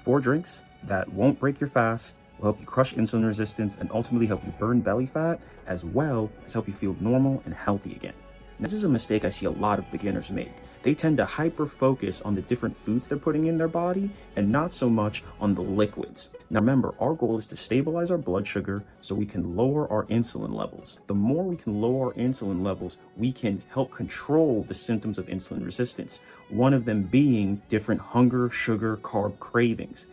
4 drinks that won't break your fast, will help you crush insulin resistance, and ultimately help you burn belly fat, as well as help you feel normal and healthy again. This is a mistake I see a lot of beginners make. They tend to hyper focus on the different foods they're putting in their body and not so much on the liquids. Now remember, our goal is to stabilize our blood sugar so we can lower our insulin levels. The more we can lower our insulin levels, we can help control the symptoms of insulin resistance. One of them being different hunger, sugar, carb cravings.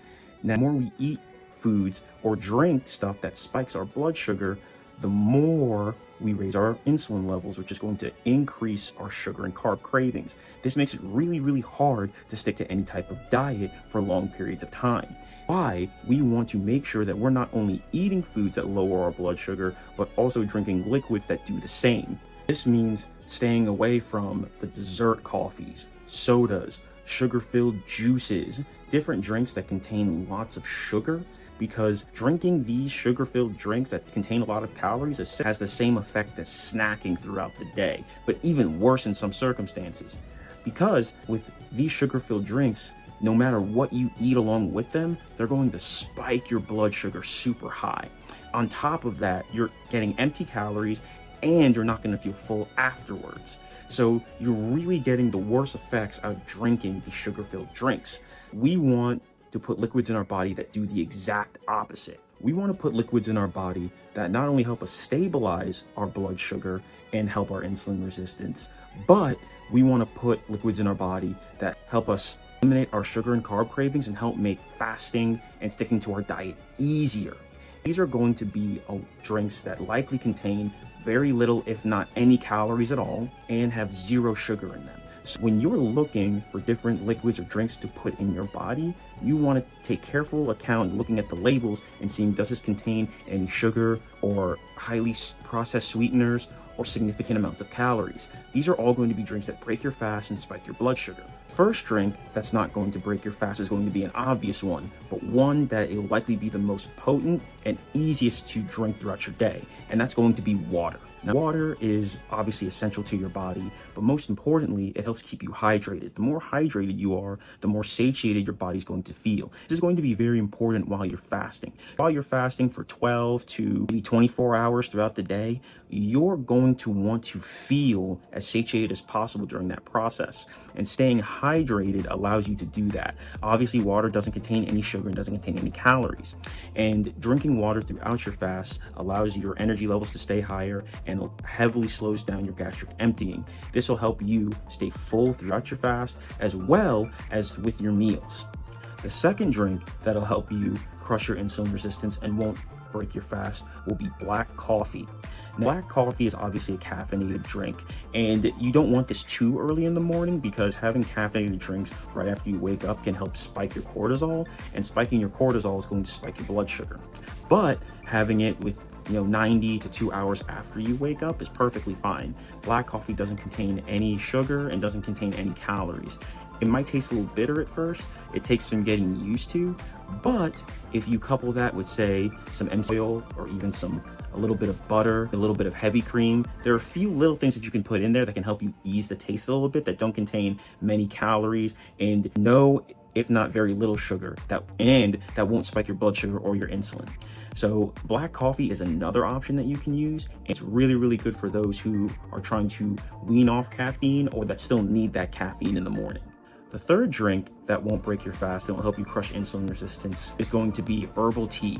Now, the more we eat foods or drink stuff that spikes our blood sugar, the more we raise our insulin levels, which is going to increase our sugar and carb cravings. This makes it really, really hard to stick to any type of diet for long periods of time. Why we want to make sure that we're not only eating foods that lower our blood sugar, but also drinking liquids that do the same. This means staying away from the dessert coffees, sodas, sugar-filled juices, different drinks that contain lots of sugar, because drinking these sugar-filled drinks that contain a lot of calories has the same effect as snacking throughout the day, but even worse in some circumstances. Because with these sugar-filled drinks, no matter what you eat along with them, they're going to spike your blood sugar super high. On top of that, you're getting empty calories and you're not going to feel full afterwards. So you're really getting the worst effects out of drinking these sugar-filled drinks. We want to put liquids in our body that do the exact opposite. We want to put liquids in our body that not only help us stabilize our blood sugar and help our insulin resistance, but we want to put liquids in our body that help us eliminate our sugar and carb cravings and help make fasting and sticking to our diet easier. These are going to be drinks that likely contain very little, if not any calories at all, and have 0 sugar in them. So when you're looking for different liquids or drinks to put in your body, you want to take careful account looking at the labels and seeing, does this contain any sugar or highly processed sweeteners or significant amounts of calories. These are all going to be drinks that break your fast and spike your blood sugar. First drink that's not going to break your fast is going to be an obvious one, but one that will likely be the most potent and easiest to drink throughout your day, and that's going to be water. Now, water is obviously essential to your body, but most importantly, it helps keep you hydrated. The more hydrated you are, the more satiated your body's going to feel. This is going to be very important while you're fasting. While you're fasting for 12 to maybe 24 hours throughout the day, you're going to want to feel as satiated as possible during that process. And staying hydrated allows you to do that. Obviously, water doesn't contain any sugar and doesn't contain any calories. And drinking water throughout your fast allows your energy levels to stay higher and heavily slows down your gastric emptying. This will help you stay full throughout your fast as well as with your meals. The second drink that'll help you crush your insulin resistance and won't break your fast will be black coffee. Now, black coffee is obviously a caffeinated drink, and you don't want this too early in the morning because having caffeinated drinks right after you wake up can help spike your cortisol, and spiking your cortisol is going to spike your blood sugar. But having it with 90 to 2 hours after you wake up is perfectly fine. Black coffee doesn't contain any sugar and doesn't contain any calories. It might taste a little bitter at first. It takes some getting used to, but if you couple that with, say, some oil or even a little bit of butter, a little bit of heavy cream, there are a few little things that you can put in there that can help you ease the taste a little bit, that don't contain many calories and no, if not very little sugar, that won't spike your blood sugar or your insulin. So black coffee is another option that you can use. It's really, really good for those who are trying to wean off caffeine or that still need that caffeine in the morning. The third drink that won't break your fast and will help you crush insulin resistance is going to be herbal tea.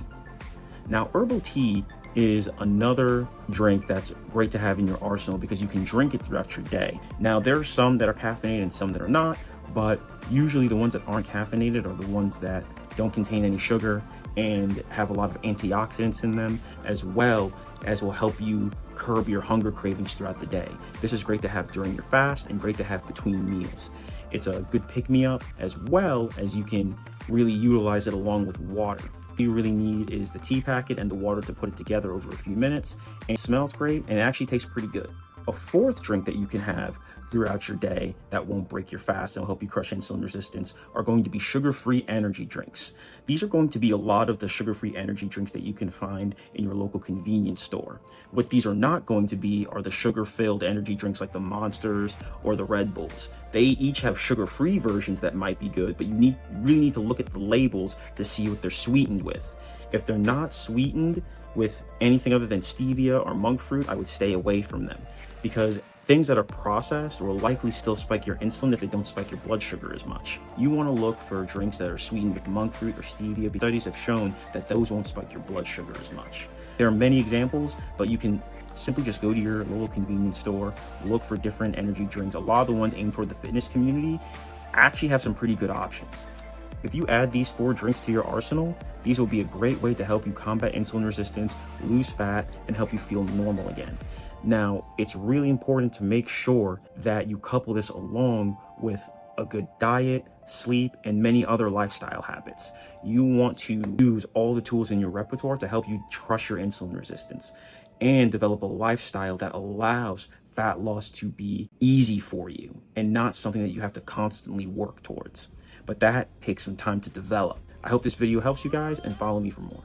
Now, herbal tea is another drink that's great to have in your arsenal because you can drink it throughout your day. Now, there are some that are caffeinated and some that are not, but usually the ones that aren't caffeinated are the ones that don't contain any sugar and have a lot of antioxidants in them, as well as will help you curb your hunger cravings throughout the day. This is great to have during your fast and great to have between meals. It's a good pick-me-up, as well as you can really utilize it along with water. All you really need is the tea packet and the water to put it together over a few minutes, and it smells great and it actually tastes pretty good. A fourth drink that you can have throughout your day that won't break your fast and will help you crush insulin resistance are going to be sugar-free energy drinks. These are going to be a lot of the sugar-free energy drinks that you can find in your local convenience store. What these are not going to be are the sugar-filled energy drinks like the Monsters or the Red Bulls. They each have sugar-free versions that might be good, but you really need to look at the labels to see what they're sweetened with. If they're not sweetened with anything other than stevia or monk fruit, I would stay away from them, because things that are processed will likely still spike your insulin if they don't spike your blood sugar as much. You want to look for drinks that are sweetened with monk fruit or stevia, because studies have shown that those won't spike your blood sugar as much. There are many examples, but you can simply just go to your local convenience store, look for different energy drinks. A lot of the ones aimed toward the fitness community actually have some pretty good options. If you add these 4 drinks to your arsenal, these will be a great way to help you combat insulin resistance, lose fat, and help you feel normal again. Now, it's really important to make sure that you couple this along with a good diet, sleep, and many other lifestyle habits. You want to use all the tools in your repertoire to help you crush your insulin resistance and develop a lifestyle that allows fat loss to be easy for you and not something that you have to constantly work towards. But that takes some time to develop. I hope this video helps you guys, and follow me for more.